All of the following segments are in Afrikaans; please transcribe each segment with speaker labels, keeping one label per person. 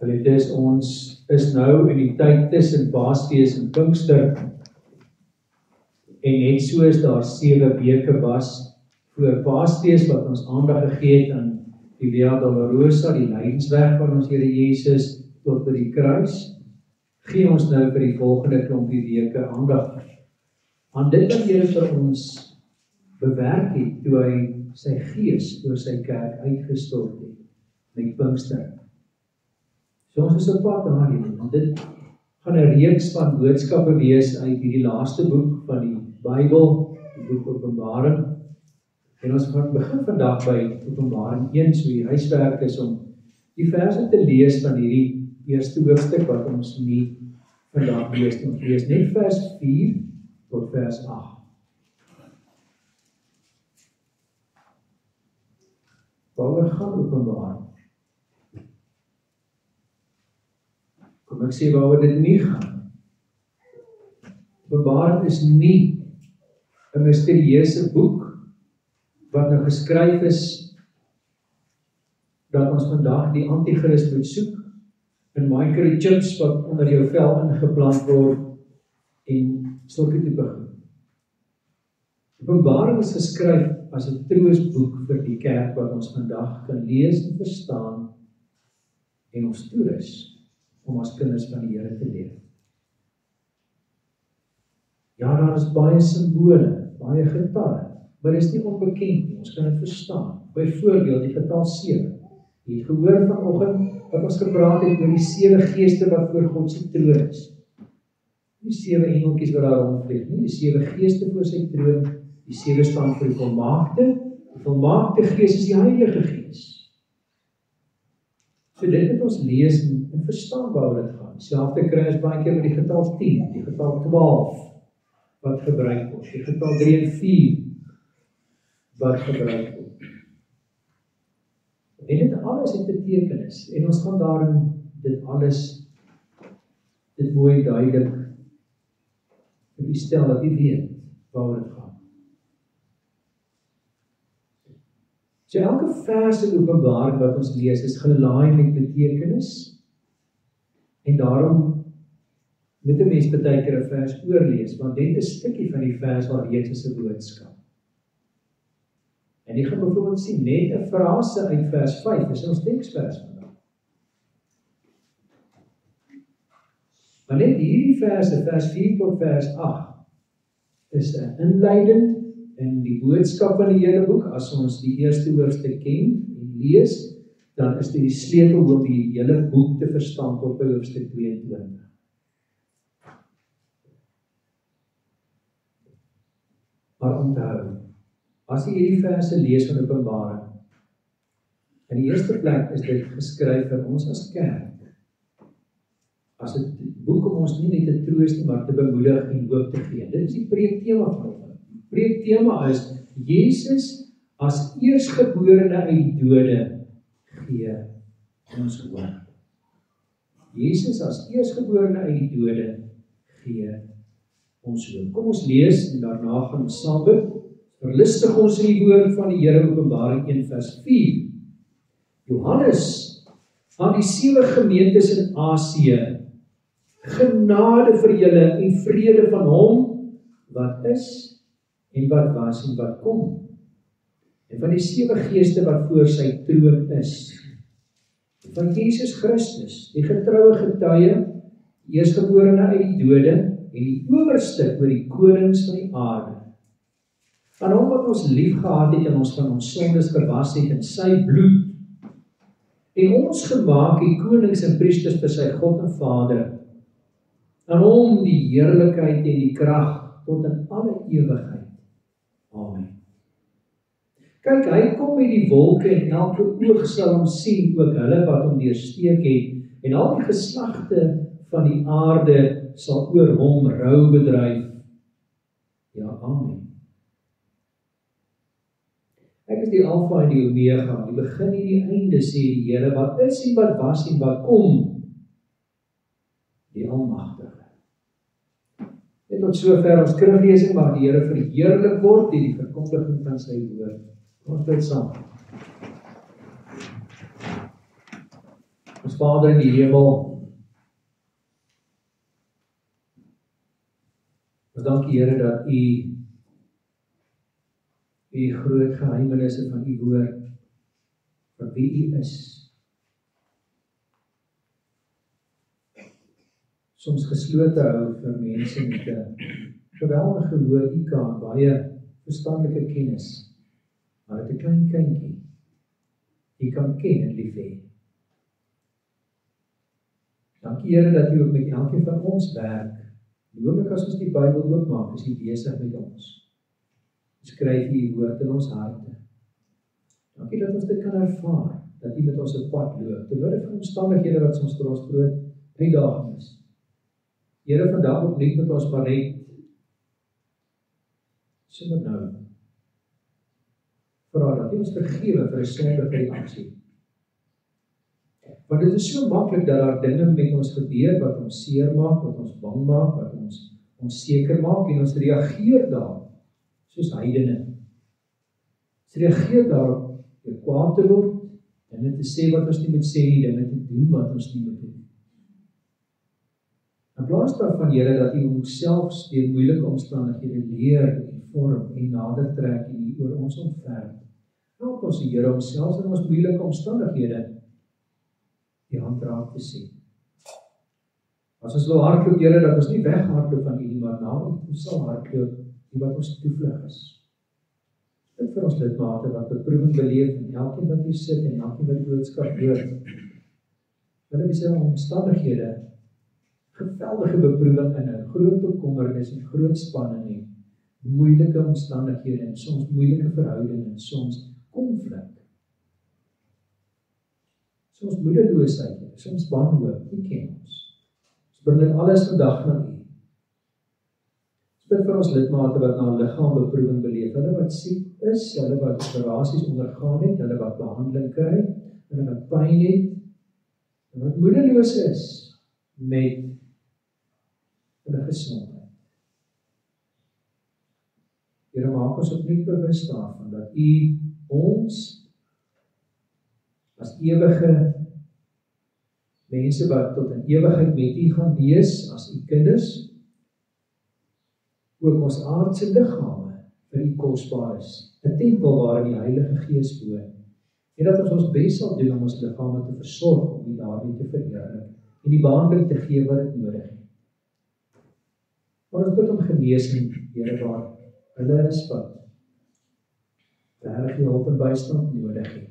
Speaker 1: Geliefdes, ons is nou in die tyd tussen Paasfees en Pinkster, en net soos daar 7 weke was voor Paasfees wat ons aandag gegee het aan die Via Dolorosa, die lydensweg van ons Here Jesus tot by die kruis, gee ons nou vir die volgende klompie weke aandag aan dit wat Here vir ons bewerk het toe hy sy gees oor sy kerk uitgestort het met Pinkster. So ons is op pad daarheen, want dit gaan 'n reeks van boodskappe wees uit hierdie laaste boek van die Bybel, die boek Openbaring. En ons gaan begin vandag by Openbaring 1, so die huiswerk is om die verse te lees van hierdie eerste hoofstuk wat ons nie vandag lees. Ons lees net vers 4 tot vers 8. Waaroor gaan Openbaring? Kom ek sê waaroor dit nie gaan. Openbaring is nie 'n misterieuse boek wat nou geskryf is dat ons vandag die anti-Christ moet soek en microchips wat onder jou vel ingeplant word en sulke tipe goed. Openbaring is geskryf as 'n troostboek vir die kerk wat ons vandag kan lees en verstaan en ons toerus om as kinders van die Here te leef. Ja, daar is baie simbole, baie getalle, maar dit is nie onbekend nie, ons kan dit verstaan. Byvoorbeeld die getal 7. Jy het gehoor vanoggend wat ons gepraat het oor die 7 geeste wat voor God se troon is. Die 7 engeltjies wat daar rondvlieg, nie die 7 geeste voor sy troon, die 7 staan vir die volmaakte gees is die Heilige Gees. So dit moet ons lees en verstaan waaroor dit gaan. Selfde kry ons baie keer met die getal 10, die getal 12 wat gebruik word, die getal 3 en 4 wat gebruik word. En dit alles het betekenis en ons gaan daarin dit alles mooi duidelik vir u stel dat u weet waaroor dit gaan. So elke vers in Openbaring wat ons lees is gelaai met betekenis en daarom moet 'n mens baie keer 'n vers oorlees, want dit is 'n stukkie van die vers waar reeds is 'n boodskap. En jy gaan byvoorbeeld sien, net 'n frase uit vers 5 is ons teksvers vandag. Maar net hierdie verse, vers 4 tot vers 8, is 'n inleiding in die boodskap van die hele boek. As ons die eerste hoofstuk ken en lees, dan is dit die sleutel om die hele boek te verstaan tot by hoofstuk 22. Maar onthou, as jy hierdie verse lees van Openbaring, in die eerste plek is dit geskryf vir ons as kerk, as 'n boek om ons nie net te troos nie, maar te bemoedig en hoop te gee. Dit is die preektema van ons. Die preektema is, Jesus as eersgeborene uit die dode gee ons hoop. Jesus as eersgeborene uit die dode gee ons hoop. Kom ons lees en daarna gaan ons saam bid. Verlustig ons in die woord van die Here, Openbaring 1 vers 4. Johannes aan die 7 gemeentes in Asië, genade vir julle en vrede van hom wat is en wat was en wat kom, en van die 7 geeste wat voor sy troon is, en van Jesus Christus, die getroue getuie, eerstgeborene uit die dode en die owerste oor die konings van die aarde. Aan hom wat ons lief gehad het en ons van ons sondes gewas het in sy bloed, en ons gemaak die konings en priesters vir sy God en Vader. Aan hom die heerlikheid en die krag tot in alle ewigheid. Amen. Kyk, hy kom met die wolke en elke oog sal hom sien, ook hulle wat hom deursteek het, en al die geslagte van die aarde sal oor hom rou bedryf. Ja, amen. Ek is die Alfa en die Omega, die begin en die einde, sê die Here, wat is en wat was en wat kom, die Almagtige. Net tot sover ons skriflesing, mag die Here verheerlik word deur die verkondiging van sy woord. Ons bid saam. Vader in die hemel, ons dank U Here dat U groot geheimenisse van U woord, van wie U is, soms geslote hou vir mense met 'n geweldige gehoor, U kan baie verstandelike kennis, maar met 'n klein kindjie, U kan ken en lief hê. Dankie Here dat U ook met elkeen van ons werk. Hoewel as ons die Bybel oopmaak, is U besig met ons. Skryf U woord in ons harte. Dankie dat ons dit kan ervaar, dat U met ons 'n pad loop, te midde van omstandighede wat ons vir ons groot uitdaging is. Here, vandag opnuut met ons maar net, sommer nou, vra dat U ons vergewe vir 'n sondige reaksie. Want dit is so maklik dat daar dinge met ons gebeur wat ons seer maak, wat ons bang maak, wat ons onseker maak en ons reageer daar soos heidene. Ons reageer daarop deur kwaad te word en net te sê wat ons nie moet sê nie, dinge te doen wat ons nie moet doen. In plaas daarvan, Here, dat U ons selfs deur moeilike omstandighede leer en vorm en nader trek en U oor ons ontferm. Help ons, Here, om selfs in ons moeilike omstandighede die hand raak te sien. As ons wil hardloop, Here, dat ons nie weghardloop van U nie, maar na U ons sal hardloop, die wat ons toevlug is. Dit vir ons lidmate wat beproewing beleef en elkeen wat hier sit en elkeen wat die boodskap hoor. Hulle is in omstandighede geweldige beproewing in 'n groot bekommernis en groot spanning en moeilike omstandighede en soms moeilike verhoudinge en soms konflik. Soms moedeloosheid, soms wanhoop, U ken ons. Ons bring dit alles vandag na U. Ons bid vir ons lidmate wat na 'n liggaam beproewing beleef, hulle wat siek is, hulle wat operasies ondergaan het, hulle wat behandeling kry, hulle wat pyn het, hulle wat moedeloos is met hulle gesondheid. Here, maak ons opnuut bewus daarvan dat U ons as ewige mense wat tot in ewigheid met U gaan wees, as U kinders, ook ons aardse liggame vir U kosbaar is, 'n tempel waarin die Heilige Gees woon, en dat ons bes sal doen om ons liggame te versorg, om U daarmee te verheerlik, en die behandeling te gee wat dit nodig het. Maar ons bid om genesing, Here, waar hulle is wat regtig hulp en bystand nodig het.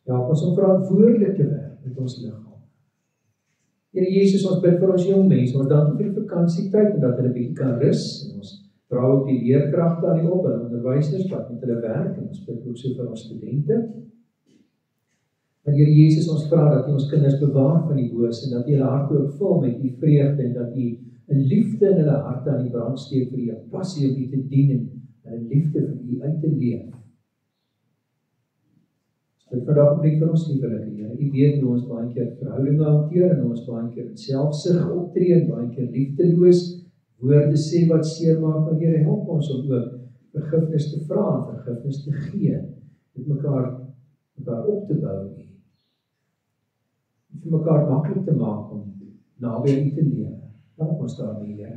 Speaker 1: Ja, ons om verantwoordelik te werk met ons liggaam. Here Jesus, ons bid vir ons jong mense, ons dankie vir die vakansietyd en dat hulle bietjie kan rus, en ons dra ook die leerkragte aan die op, en onderwysers wat met hulle werk, en ons bid ook so vir ons studente. Maar Here Jesus, ons vra dat U ons kinders bewaar van die bose, en dat U hulle harte ook vul met U vreugde, en dat U 'n liefde in hulle harte aan die brand steek vir U, 'n passie om U te dien, en 'n liefde vir U uit te leef. Dit vandag opnuut vir ons huwelike, Here. U weet hoe ons baie keer verhoudinge hanteer en hoe ons baie keer in selfsug optree en baie keer liefdeloos woorde sê wat seer maak, maar Here, help ons om ook vergifnis te vra en vergifnis te gee, met mekaar op te bou, en vir mekaar maklik te maak om naby U te lewe. Help ons daarmee, Here.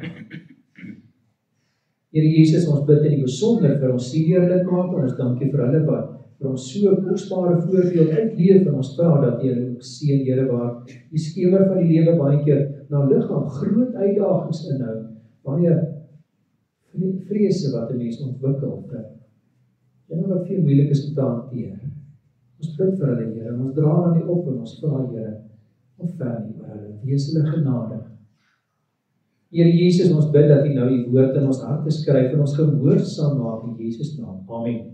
Speaker 1: Here Jesus, ons bid in die besonder vir ons senior lidmate, ons dankie vir hulle wat vir ons so 'n kosbare voorbeeld uitleef, en ons vra dat U hulle ook seën, Here, waar die skemer van die lewe baie keer na liggaam groot uitdagings inhou, baie vrese wat 'n mens ontwikkel, dinge wat veel moeilik is om te hanteer. Ons bid vir hulle, Here, en ons dra aan U op, en ons vra, Here, ontferm U oor hulle, wees hulle genadig. Here Jesus, ons bid dat U nou U woord in ons harte skryf en ons gehoorsaam maak in Jesus naam. Amen.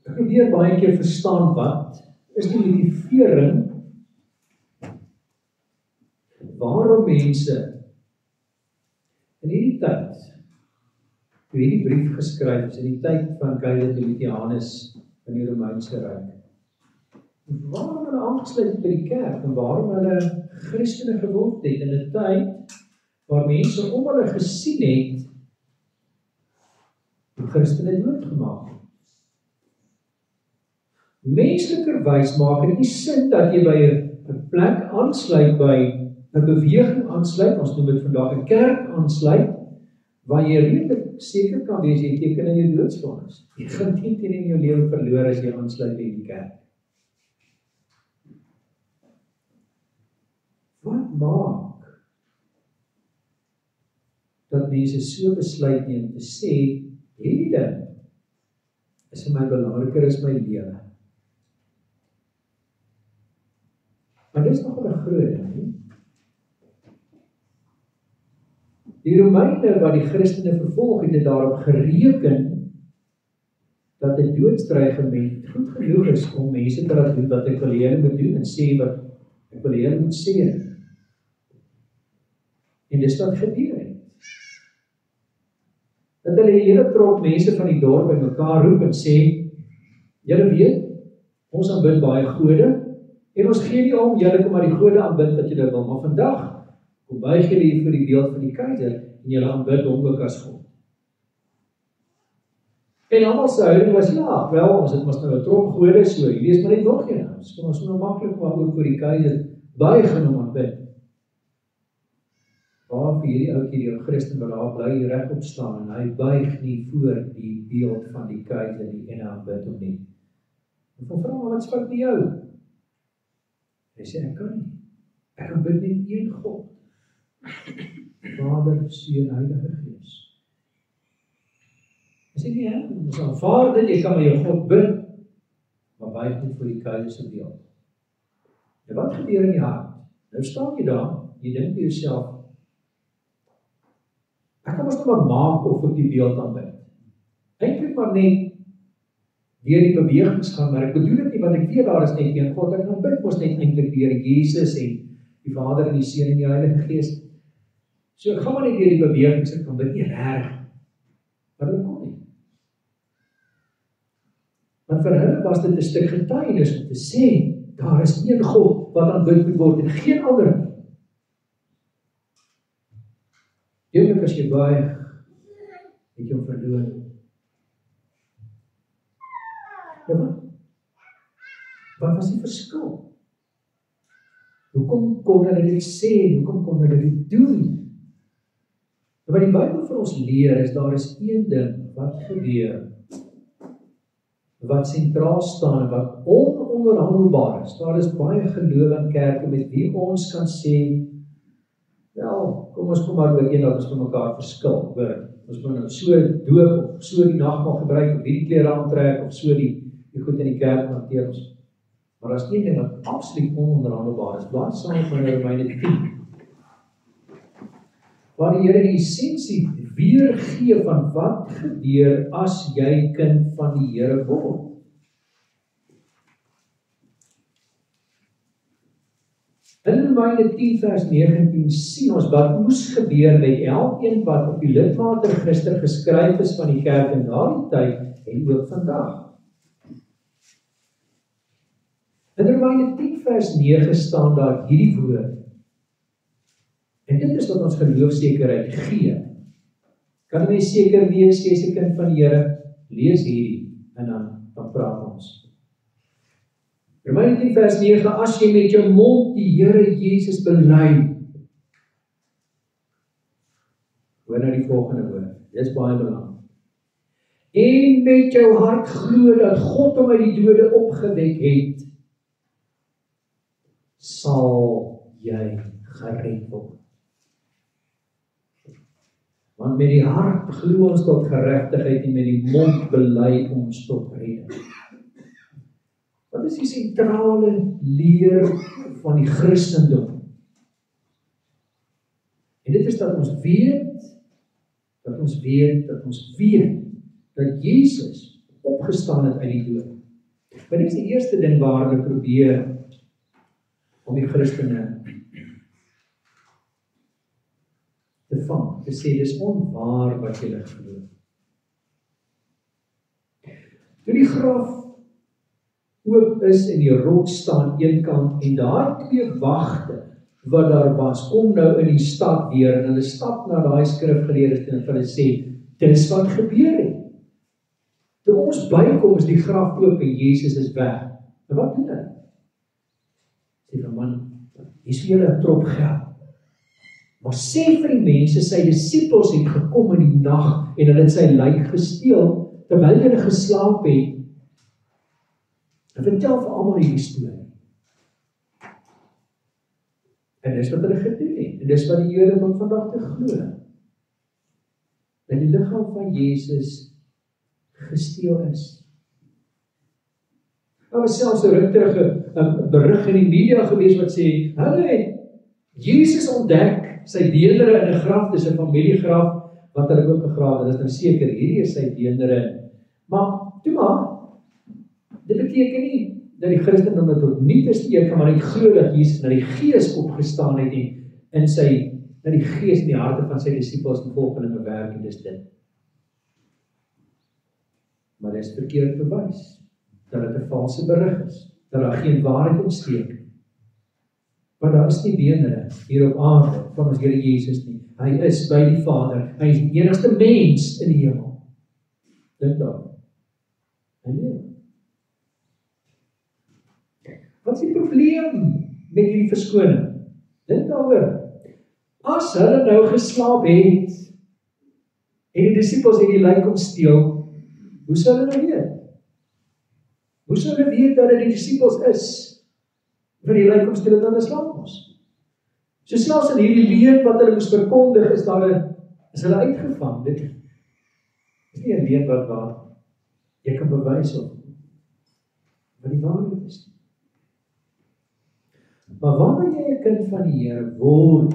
Speaker 1: Ek probeer baie keer verstaan wat is die motivering waarom mense in hierdie tyd, toe hierdie brief geskryf is, in die tyd van Keizer Domitianus in die Romeinse Ryk, waarom hulle aangesluit het by die kerk en waarom hulle Christene geword het in 'n tyd waar mense om hulle gesien het die Christene doodgemaak het. Menslikerwys maak dit nie sin dat jy by 'n plek aansluit, by 'n beweging aansluit, ons noem dit vandag 'n kerk aansluit, waar jy redelik seker kan wees jy teken in jou doodsvonnis. Jy gaan nie teen in jou lewe verloor as jy aansluit by die kerk. Wat maak dat mense so besluit neem te sê, hierdie ding is vir my belangriker as my lewe? Maar dit is nog 'n groot ding, nie? Die Romeine wat die Christene vervolg het daarop gereken dat 'n doodsdreigement goed genoeg is om mense te laat doen wat ek wil hê hulle moet doen en sê wat ek wil hê hulle moet sê. En dis wat gebeur het. Dat hulle 'n hele trop mense van die dorp bymekaar roep en sê, julle weet, ons aanbid baie gode, en ons gee nie om, julle kom maar die gode aanbid wat julle wil, maar vandag, kom buig julle hier vir die beeld van die keiser, en julle aanbid hom ook as God. En almal se houding was, ja, wel, ons het mos nou 'n trop gode, so, hier is maar net nog een, ons kan ons nou maklik maar ook vir die keiser buig en hom aanbid. Waar vir hierdie ouetjie, die Christen wat daar bly regop staan, en hy buig nie voor die beeld van die keiser nie, en hy aanbid hom nie. En van vra, wat spat met jou? Hy sê, ek kan nie. Ek aanbid net een God. Vader, Seun, Heilige Gees. Hy sê nie, ons aanvaar dit, jy kan maar jou God bid, maar buig net voor die keiser se beeld. En wat gebeur in die hart? Nou staan jy daar, jy dink by jouself, ek kan mos nou maar maak of ek die beeld aanbid. Eintlik maar net deur die bewegings gaan, maar ek bedoel dit nie, want ek weet daar is net een God, ek aanbid mos net eintlik deur Jesus en die Vader en die Seun en die Heilige Gees. So ek gaan maar net deur die bewegings, ek aanbid nie reg, maar hulle kon nie. Want vir hulle was dit 'n stuk getuienis om te sê, daar is een God wat aanbid moet word en geen ander nie. Eerlik as jy buig, het jy hom verloor. Ja, wat was die verskil? Hoekom kon hulle dit sê? Hoekom kon hulle dit doen? En wat die Bybel vir ons leer is, daar is een ding wat gebeur, wat sentraal staan en wat ononderhandelbaar is. Daar is baie geloof in kerke met wie ons kan sê, wel, kom ons kom maar ooreen dat ons van mekaar verskil, hoor. Ons moet nou so doop, of so die nagmaal gebruik, of die klere aantrek, of so die goed in die kerk hanteer ons. Maar as een ding wat absoluut ononderhandelbaar is, blaas saam van Romeine 10, waar die Here die essensie weergee van wat gebeur as jy kind van die Here word. In Romeine 10 vers 19 sien ons wat moes gebeur met elkeen wat op die lidmaatregister geskryf is van die kerk in daardie tyd en ook vandag. In Romeine 10 vers 9 staan daar hierdie woord. En dit is wat ons geloofsekerheid gee. Kan 'n mens seker wees, jy is 'n kind van die Here? Lees hierdie en dan praat ons. Romeine 10 vers 9, as jy met jou mond die Here Jesus bely. Hoor nou die volgende woord, dit is baie belangrik. En met jou hart glo dat God hom uit die dode opgewek het, sal jy gered word. Want met die hart glo ons tot geregtigheid en met die mond bely ons tot redding. Wat is die sentrale leer van die Christendom? En dit is dat ons weet, dat Jesus opgestaan het uit die dood. Maar dit is die eerste ding waar hulle probeer om die Christene te vang, te sê, dis onwaar wat julle glo. Toe die graf oop is en die rots staan aan een kant en daai twee wagte wat daar was, kom nou in die stad weer en hulle stap na daai skrifgeleerdes en hulle sê, dis wat gebeur het. Toe ons bykom is die graf oop en Jesus is weg. En wat doen hy? Sê vir man, hier is vir julle 'n trop geld. Maar sê vir die mense, sy disippels het gekom in die nag en hulle het sy lijk gesteel, terwyl hulle geslaap het. En vertel vir almal hierdie storie. En dis wat hulle gedoen het. En dis wat die Jode tot vandag te glo. Dat die liggaam van Jesus gesteel is. Daar was selfs 'n ruk terug 'n berig in die media gewees wat sê, hulle het Jesus ontdek, sy beenderre in 'n graf, dis 'n familiegraf, wat hulle ook gegrawe het, dis nou seker, hierdie is sy beenderre. Maar, dit beteken nie, dat die Christendom dit tot nie testeer, maar hy glo dat Jesus na die Gees opgestaan het en na die Gees in die harte van sy disippels en volgelinge werk, en dis dit. Maar dit is verkeerd bewys, dat dit 'n valse berig is, dat daar geen waarheid ontsteek. Maar daar is nie beenderre hier op aarde van ons Here Jesus nie. Hy is by die Vader, hy is die enigste mens in die hemel. Dink daar. Wat is die probleem met hierdie verskoning? Dink daaroor. As hulle nou geslaap het en die disippels het die lijk kom steel, hoe sal hulle weet? Hoe sal hulle weet dat dit die disippels is? Vir die lijk kom steel en dan slaap ons. So selfs in hierdie leuen wat hulle moes verkondig, is hulle uitgevang. Dit is nie 'n leuen wat jy kan bewys op wat die waarheid is. Maar wanneer jy 'n kind van die Here word,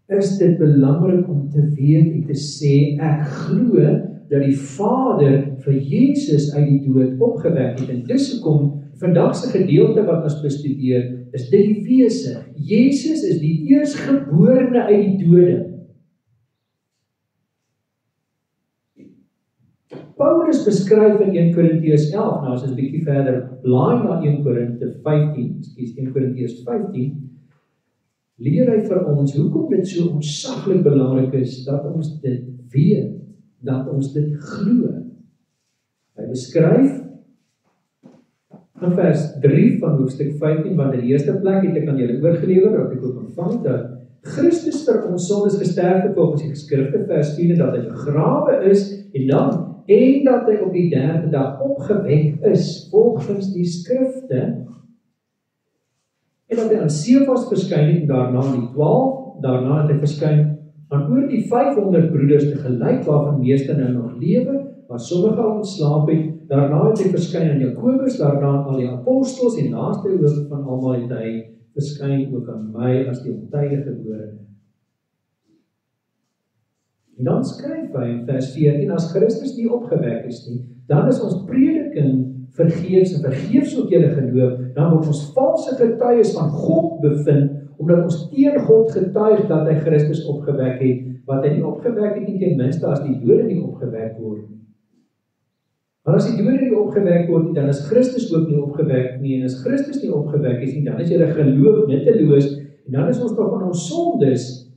Speaker 1: is dit belangrik om te weet en te sê, ek glo dat die Vader vir Jesus uit die dood opgewek het. En dis hoekom vandag se gedeelte wat ons bestudeer, is dit die wese. Jesus is die eersgeborene uit die dode. Paulus beskryf in 1 Korintiërs 11, nou as ons 'n bietjie verder blaai na 1 Korintiërs 15, leer hy vir ons hoekom dit so ontsaglik belangrik is dat ons dit weet, dat ons dit glo. Hy beskryf in vers 3 van hoofstuk 15, want in die eerste plek het ek aan julle oorgelewer, dat ek ook ontvang dat Christus vir ons sondes gesterf het volgens die geskrifte, vers 4, dat hy begrawe is en dat hy op die derde dag opgewek is volgens die skrifte, en dat hy aan Sefas verskyn het en daarna aan die 12, daarna het hy verskyn aan oor die 500 broeders te gelyk, waarvan meeste nou nog lewe, maar sommige al ontslaap het. Daarna het hy verskyn aan Jakobus, daarna aan al die apostels en laaste ook van almal het hy verskyn ook aan my as die ontydige geborene. En dan skryf hy in vers 14, as Christus nie opgewek is nie, dan is ons prediking vergeefs en vergeefs ook julle geloof, dan word ons valse getuies van God bevind, omdat ons teen God getuig dat hy Christus opgewek het, wat hy nie opgewek het nie, ten minste as die dode nie opgewek word. Maar as die dode nie opgewek word nie, dan is Christus ook nie opgewek nie, en as Christus nie opgewek is nie, dan is julle geloof nutteloos, en dan is ons nog in ons sondes,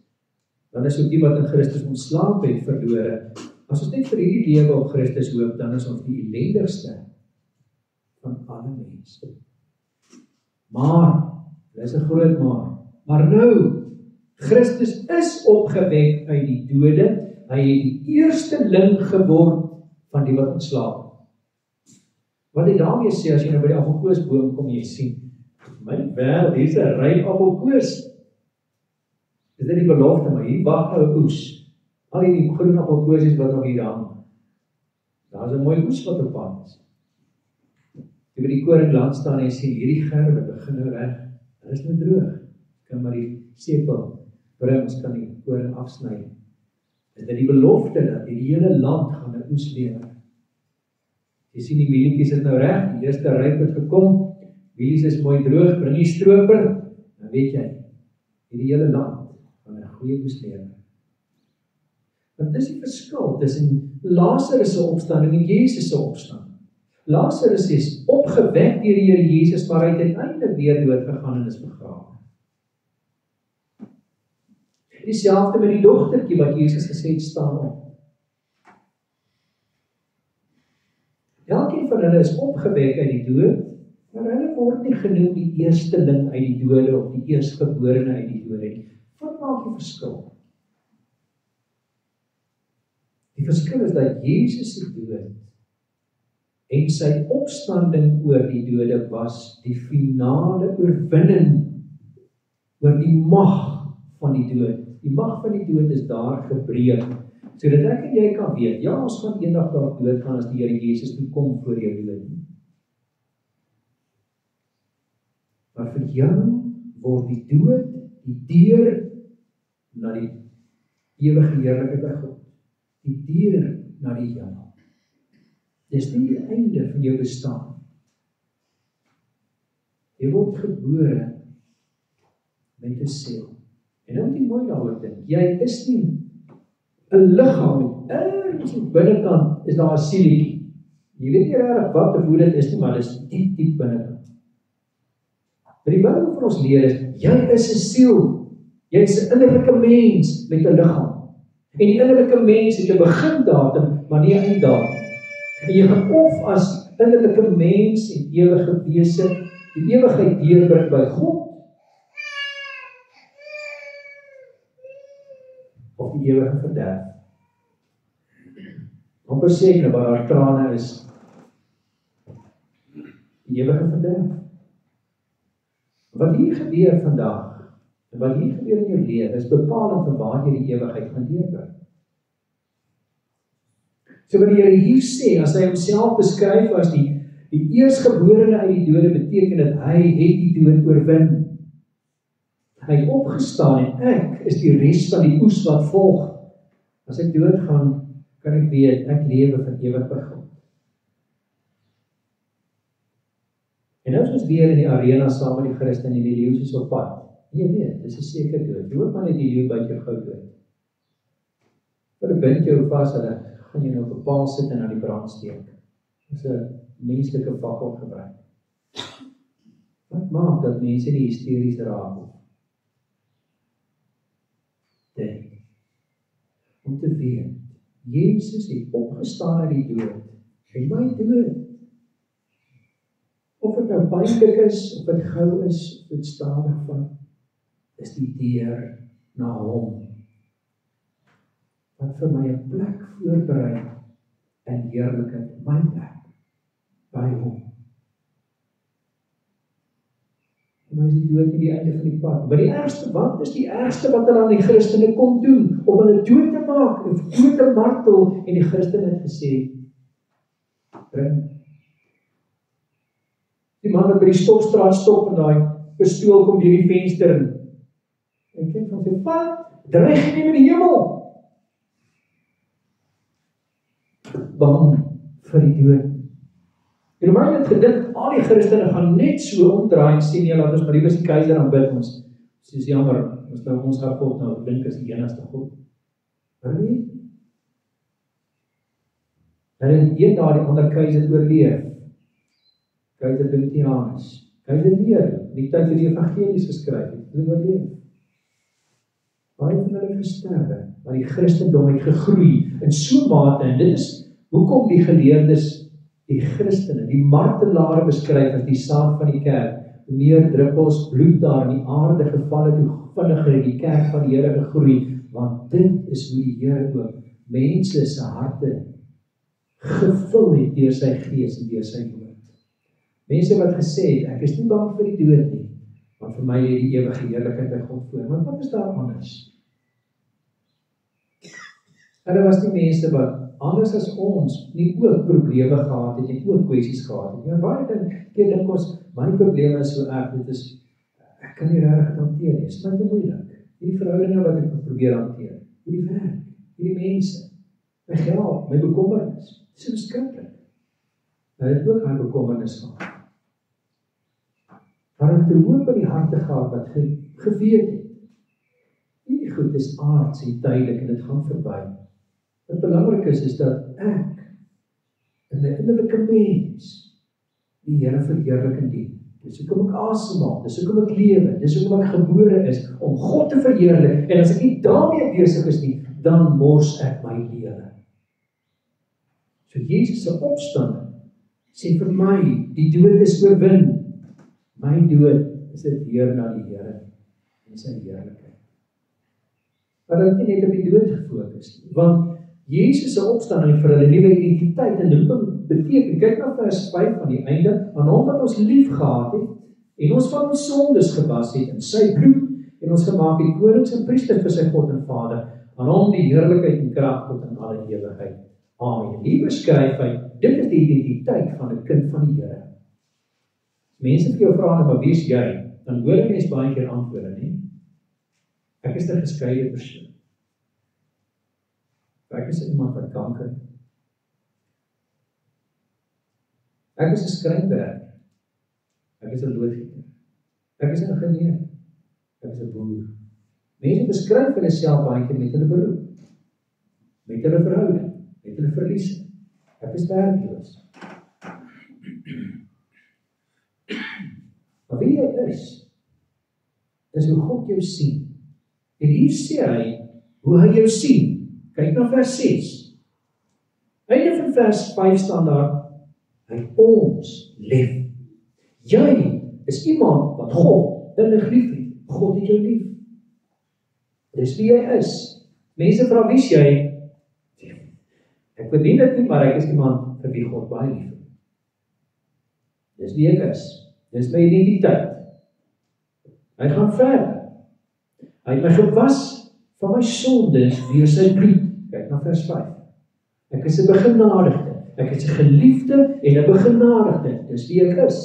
Speaker 1: dan is ook die wat in Christus ontslaap het verlore. As ons net vir hierdie lewe op Christus hoop, dan is ons die ellendigste van alle mense. Maar, dit is 'n groot maar nou, Christus is opgewek uit die dode, hy het die eersteling geword van die wat ontslaap. Wat hy daarmee sê, as jy nou by die appelkoosboom kom, jy sien, my wêreld, hier is 'n ryp appelkoos. Is dit die belofte, maar hier wag nou 'n oes. Al die groen appelkoosies wat nog hier hang. Daar is 'n mooi oes wat op pad is. Toe by die koringland staan en sien, hierdie gerwe begin nou reg. Dit is nou droog. Kan maar die sepel bring, ons kan die koring afsny. Is dit die belofte dat die hele land gaan 'n oes lewer. Jy sien die mielietjies is nou reg, die eerste ryp het gekom, mielies is mooi droog, bring die stroper, dan weet jy, hierdie hele land gaan 'n goeie oes lewer. Want dis die verskil tussen Lazarus se opstanding en Jesus se opstanding. Lazarus is opgewek deur die Here Jesus, maar hy het uiteindelik weer dood gegaan en is begrawe. Dieselfde met die dogtertjie wat Jesus gesê het, staan op. Elkeen van hulle is opgewek uit die dood, maar hulle word nie genoem die eersteling uit die dode of die eerstgeborene uit die dode nie. Wat maak die verskil? Die verskil is dat Jesus se dood en sy opstanding oor die dode was die finale oorwinning oor die mag van die dood. Die mag van die dood is daar gebreek, sodat ek en jy kan weet, ja, ons gaan eendag daar doodgaan as die Here Jesus toe kom voor jou dood. Maar vir jou word die dood die deur na die ewige heerlikheid by God. Die deur na die hemel. Dis nie die einde van jou bestaan. Jy word gebore met 'n siel. En nou moet jy mooi daaroor dink. Jy is nie 'n liggaam met ergens aan die binnekant is daar 'n sielietjie. Jy weet nie regtig wat of hoe dit is nie, maar dit is diep binnekant. Maar die Bybel vir ons leer is, jy is 'n siel. Jy is 'n innerlike mens met 'n liggaam. En die innerlike mens het 'n begindatum, maar nie 'n einddatum. En jy gaan of as innerlike mens en ewige wese die ewigheid deurbring by God, of die ewige verderf. Amper seker waar daar trane is, die ewige verderf. Wat hier gebeur vandag, en wat hier gebeur in jou lewe, is bepalend vir waar jy die ewigheid gaan deurbring. So wat die Here hier sê, as hy homself beskryf as die eerstgeborene uit die dode, beteken dat hy het die dood oorwin. Hy het opgestaan en ek is die res van die oes wat volg. As ek doodgaan, kan ek weet, ek lewe vir ewig by God. En nou is ons weer in die arena saam met die Christen en die leeu soos op pad. Jy weet, dis 'n seker dood. Jy hoop maar net die leeu byt jou gou dood. Hulle bind jou vas, hulle gaan jy nou op 'n paal sit en aan die brand steek. Dis 'n menslike fakkel gebruik. Wat maak dat mense nie hysteries raak? Om te weet, Jesus het opgestaan uit die dood, en my dood, of dit nou pynlik is, of dit gou is, of dit stadig van, is die deur na hom, wat vir my 'n plek voorberei, in heerlikheid, my plek, by hom. En nou is die dood nie die einde van die pad. Maar die ergste, wat is die ergste wat hulle aan die Christene kom doen? Om hulle dood te maak, en dood te martel, en die Christene het gesê, bring. Die man wat by die Stopstraat stop, en daai pistool kom deur die venster, en kyk van sy, wat? Dreig nie met die hemel? Bang vir die dood. En my het gedink, al die Christene gaan net so omdraai en sê, nee, laat ons maar liewer die keiser aanbid ons. Dis jammer, ons gaan God nou dink is die enigste God. Maar nie. En een daar die ander keiser oorleef. Keiser Domitianus. Keiser Nero, die tyd wat die evangelies geskryf het, hulle oorleef. Baie van hulle gesterwe, maar die Christendom het gegroei in so mate, en dit is hoekom die geleerdes die Christene, die martelare beskryf as die saad van die kerk, hoe meer druppels bloed daar in die aarde geval het, hoe vinniger het die kerk van die Here gegroei, want dit is hoe die Here ook mense se harte gevul het deur sy gees en deur sy woord. Mense wat gesê het, ek is nie bang vir die dood nie, want vir my lê die ewige heerlikheid by God voor. Want wat is daar anders? Hulle was die mense wat anders as ons nie ook probleme gehad het, en ook kwessies gehad het. Maar baie keer dink ons, my probleme is so erg, dit is, ek kan nie regtig hanteer nie, is my te moeilik. Hierdie verhoudinge wat ek probeer hanteer, hierdie werk, hierdie mense, my geld, my bekommernis, dit is beskiklik. Hy het ook haar bekommernis gehad. Maar hy het 'n hoop in die harte gehad wat geweet het. Hierdie goed is aards en tydelik en dit gaan verby. Wat belangrik is dat ek in die innerlike mens, die Here verheerlik en dien. Dis hoekom ek asemhaal, dis hoekom ek lewe, dis hoekom ek gebore is, om God te verheerlik, en as ek nie daarmee besig is nie, dan mors ek my lewe. So Jesus se opstanding sê vir my, die dood is oorwin. My dood is dit weer na die Here en sy heerlikheid. Maar dit het nie net op die dood gefokus nie, want Jesus se opstanding vir hulle nuwe identiteit en roeping beteken, kyk na vers 5 aan die einde, aan hom wat ons lief gehad het, en ons van ons sondes gewas het in sy bloed, en ons gemaak het konings en priesters vir sy God en Vader, aan hom die heerlikheid en krag tot in alle ewigheid. Amen. Hier beskryf hy, dit is die identiteit van 'n kind van die Here. Mense vir jou vra, nou, maar wie is jy? Dan hoor jy mens baie keer antwoorde, nie? Ek is 'n geskeide persoon. Ek is iemand wat kanker het. Ek is 'n skrynwerker. Ek is 'n loodgieter. Ek is 'n ingenieur. Ek is 'n boer. Mense beskryf hulle self baie keer met hulle beroep, met hulle verhouding, met hulle verliese. Ek is werkloos. Maar wie jy is hoe God jou sien. En hier sê hy, hoe hy jou sien. Kyk na vers 6. Einde van vers 5 staan daar, hy ons lief. Jy is iemand wat God innig lief het. God het jou lief. Dis wie jy is. Mense vra, wie is jy? Ek verdien dit nie, maar ek is iemand vir wie God baie lief het. Dis wie ek is. Dis my identiteit. Hy gaan verder. Hy het my gewas van my sondes deur sy bloed. Kyk na vers 5. Ek is 'n begenadigde. Ek is 'n geliefde en 'n begenadigde. Dis wie ek is.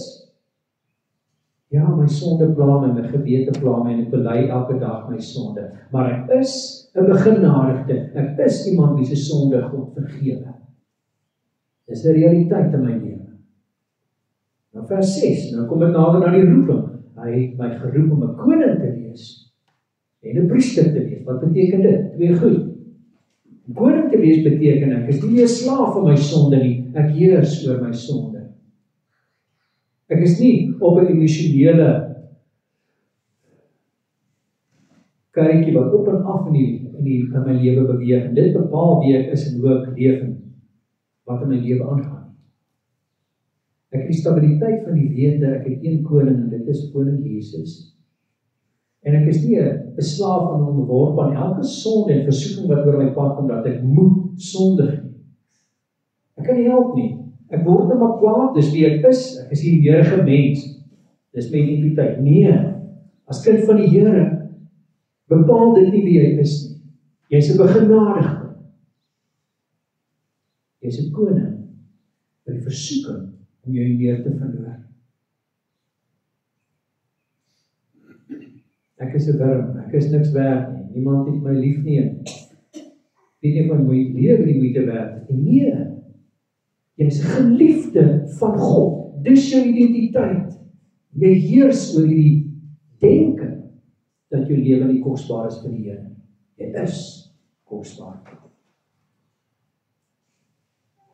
Speaker 1: Ja, my sonde pla my, my gewete pla my, en ek bely elke dag my sonde. Maar ek is 'n begenadigde. Ek is iemand wie se sonde God vergewe. Dis 'n realiteit in my lewe. Nou vers 6, nou kom ek nader na die roeping. Hy het my geroep om 'n koning te wees en 'n priester te wees. Wat beteken dit? Twee goed. Koning te wees beteken ek is nie meer slaaf van my sonde nie, ek heers oor my sonde. Ek is nie op 'n emosionele karretjie wat op en af in my lewe beweeg, en dit bepaal wie ek is en hoe ek leef en wat in my lewe aangaan. Ek het die stabiliteit van die wete, ek het een koning en dit is koning Jesus. En ek is nie 'n slaaf en onderworpe aan elke sonde en versoeking wat oor my pad kom, dat ek moet sondig nie. Ek kan nie help nie. Ek word net maar kwaad, dis wie ek is. Ek is die Here mens. Dis my identiteit. Nee, as kind van die Here, bepaal dit nie wie jy is nie. Jy's 'n begenadigde. Jy's 'n koning vir die versoeking om jou neer te verloor. Ek is 'n wurm, ek is niks werd nie. Niemand het my lief nie. Weet jy van my lewe nie moeite werd nie. Nee. Jy is 'n geliefde van God. Dis jou identiteit. Jy heers oor hierdie denke dat jou lewe nie kosbaar is vir die Here. Jy is kosbaar.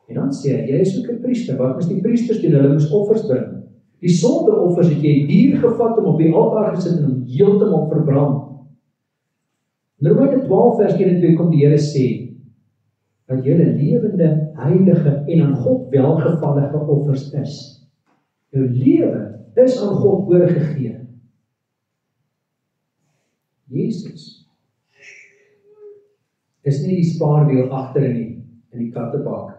Speaker 1: En dan sê hy, jy is ook 'n priester. Wat moes die priesters doen? Hulle moes offers bring. Die sondeoffers het jy dier gevat om op die altaar gesit en hom heeltemal verbrand. In Romeine 12 vers 1 en 2 kom die Here sê dat jy 'n lewende, heilige en aan God welgevallige offers is. Jou lewe is aan God oorgegee. Jesus is nie die spaarwiel agter in die kattebak.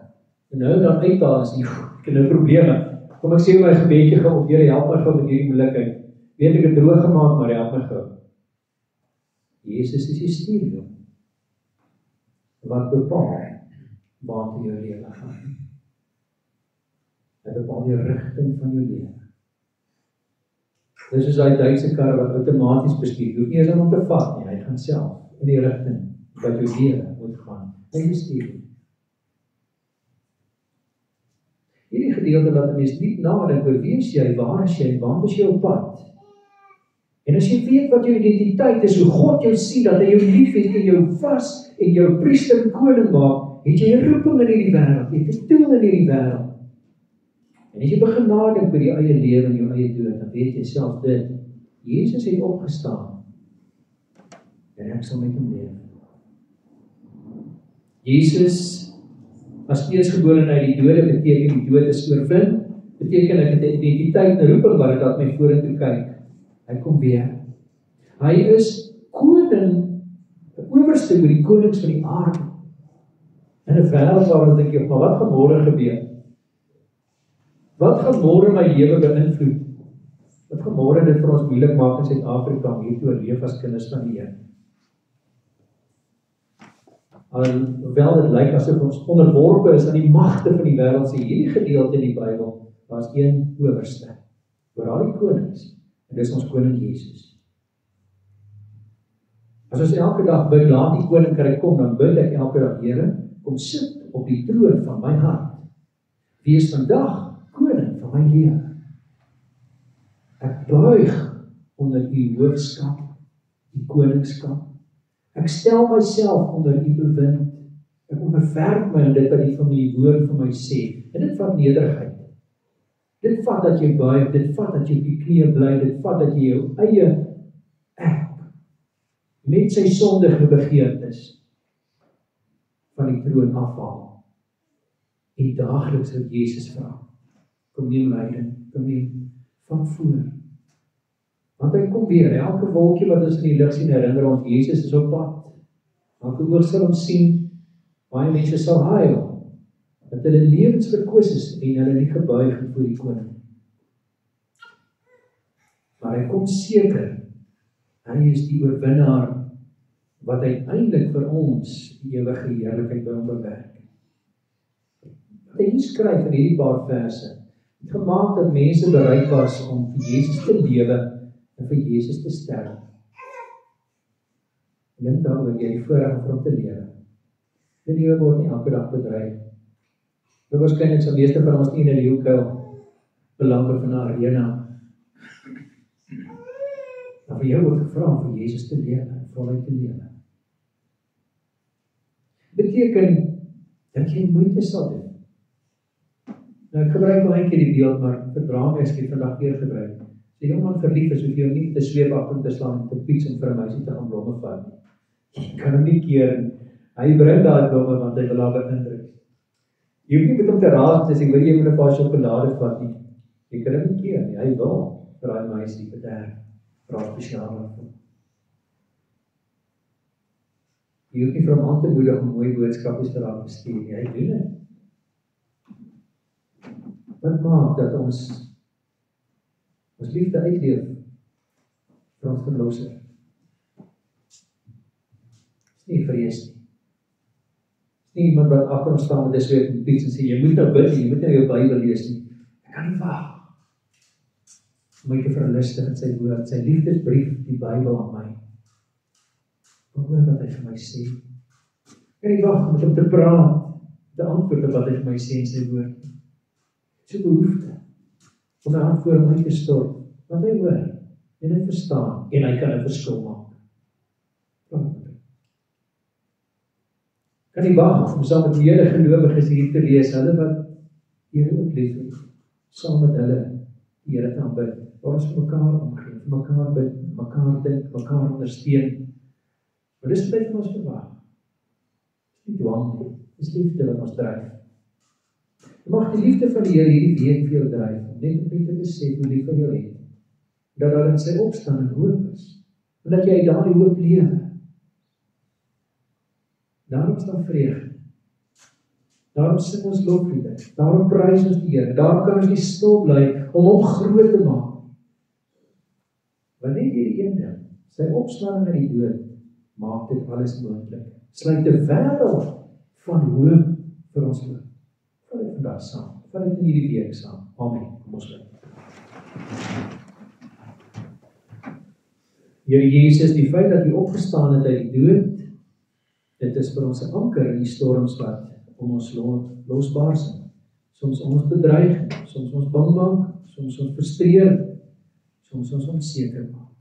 Speaker 1: En nou dan uithaal is ek het nou probleme. Kom ek sê my gebedjie gou, Here help my gou met hierdie moeilikheid. Weet ek het droog gemaak, maar help my gou. Jesus is die stuurwiel wat bepaal waartoe jou lewe gaan. Hy bepaal die rigting van jou lewe. Dis soos daai Duitse kar wat outomaties bestuur. Jy hoef nie eens om te vat nie, hy gaan self in die rigting wat jou lewe moet gaan. Hy bestuur. Hierdie gedeelte laat 'n mens diep nadink oor wie is jy, waar is jy, waar is jy op pad? En as jy weet wat jou identiteit is, hoe God jou sien, dat hy jou lief het en jou vas en jou priester en koning maak, het jy 'n roeping in hierdie wêreld, jy het 'n doel in hierdie wêreld. En as jy begin nadink oor jou eie lewe en jou eie dood, dan weet jy self dit, Jesus het opgestaan, en ek sal met hom leef. Jesus, as eerstgeborene uit die dode, beteken die dood is oorwin, beteken ek het 'n identiteit, 'n roeping wat ek laat my vorentoe kyk. Hy kom weer. Hy is koning, die owerste oor die konings van die aarde. In 'n wêreld waar ons dink, maar wat gaan môre gebeur? Wat gaan môre my lewe beïnvloed? Wat gaan môre dit vir ons moeilik maak in Suid-Afrika om hier te oorleef as kinders van die Here? Alhoewel dit lyk asof ons onderworpe is aan die magte van die wêreld, sê hierdie gedeelte in die Bybel, daar is een owerste oor al die konings, en dis ons koning Jesus. As ons elke dag bid, laat die koninkryk kom, dan bid ek elke dag, Here, kom sit op die troon van my hart. Wees vandag koning van my lewe. Ek buig onder u hoofskap, die koningskap. Ek stel myself onder u bewind. Ek onderwerp my aan dit wat die van die woord vir my sê. En dit vat nederigheid. Dit vat dat jy buig, dit vat dat jy op die knieë bly, dit vat dat jy jou eie ek met sy sondige begeertes van die troon afhaal. En daagliks wat Jesus vra, kom neem leiding, kom neem van voor. Want hy kom weer, elke wolkie wat ons in die lig sien, herinner ons, Jesus is op pad. Elke oog sal ons sien, baie mense sal huil, dat hulle lewens verkoos is en hulle nie gebuig het voor die koning. Maar hy kom seker, hy is die oorwinnaar wat uiteindelik vir ons die ewige heerlikheid by hom bewerk. Wat hy skryf in hierdie paar verse, het gemaak dat mense bereid was om vir Jesus te lewe en vir Jesus te sterf. En dink daaroor jy die voorreg vir hom te lewe. Die lewe word nie elke dag bedreig. Dit waarskynlik sal meeste van ons nie in 'n leeukuil beland of in 'n arena. Maar vir jou word gevra om vir Jesus te lewe, voluit te lewe. Beteken dat jy moeite sal doen. Nou ek gebruik al een keer die beeld, maar verdra my as ek vandag weer gebruik. As jy iemand verlief is, hoef jy hom nie te sweep agter te slaan en te piets om vir 'n meisie te gaan blomme vat nie. Jy kan hom nie keer nie. Hy bring daai blomme want hy wil haar beïndruk. Jy hoef nie met hom te raas as jy wil jy moet 'n paar sjokolade vat nie. Jy kan hom nie keer nie. Hy wil vir daai meisie bederf. Vra spesiaal daarvoor. Jy hoef nie vir hom aan te moedig om mooi boodskapies vir haar te stuur nie. Hy doen dit. Wat maak dat ons liefde uitleef vir ons verlosser? Is nie vrees nie. Is nie iemand wat agter ons staan met 'n sweep en piets en sê, jy moet nou bid, jy moet nou jou Bybel lees nie. Ek kan nie wag om my te verlustig in sy woord, sy liefdesbrief, die Bybel aan my. Hoor wat hy vir my sê. Ek kan nie wag om met hom te praat, te antwoord op wat hy vir my sê in sy woord. So behoefte om my hart voor hom uit te stort, want hy hoor, en hy verstaan, en hy kan 'n verskil maak. Kan nie wag om saam met die hele gelowiges hier te lees, hulle wat Here ook lief het, saam met hulle die Here te aanbid, waar ons vir mekaar omgee, vir mekaar bid, mekaar dink, mekaar ondersteun. Maar dis wat ons verwag. Dis nie dwang nie, dis liefde wat ons dryf. Jy mag die liefde van die Here hierdie week vir jou dryf, net om te besef hoe lief van jou het, dat daar in sy opstaan en hoop is, en dat jy uit daardie hoop lewe. Daarom is daar vreugde. Daarom sing ons lofliede, daarom prys ons die Here, daarom kan ons nie stil bly om hom groot te maak. Want net hierdie een ding, sy opstanding uit die dood, maak dit alles moontlik. Sluit 'n wêreld van hoop vir ons oop. Vat dit vandag saam, vat dit in hierdie week saam. Amen. Kom ons bid. Here Jesus, die feit dat U opgestaan het uit die dood, dit is vir ons 'n anker in die storms wat om ons losbars. Soms ons bedreig, soms ons bang maak, soms ons frustreer, soms ons onseker maak.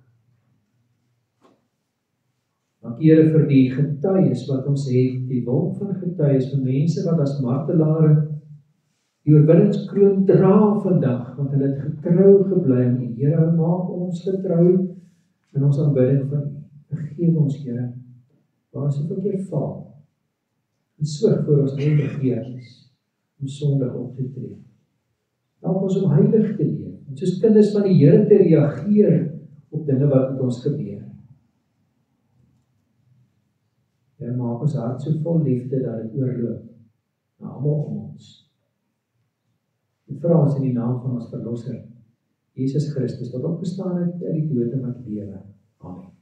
Speaker 1: Dankie Here vir die getuies wat ons het, die wolk van getuies vir mense wat as martelare die oorwinningskroon dra vandag, want hulle het getrou gebly aan U. Here, maak ons getrou in ons aanbidding van U. Vergewe ons, Here, waar ons soveel keer val, en sorg vir ons eie begeertes om sondig op te tree. Help ons om heilig te leef, en soos kinders van die Here te reageer op dinge wat met ons gebeur. Here, maak ons hart so vol liefde dat dit oorloop na almal om ons. En vra ons in die naam van ons Verlosser, Jesus Christus, wat opgestaan het uit die dood en wat lewe. Amen.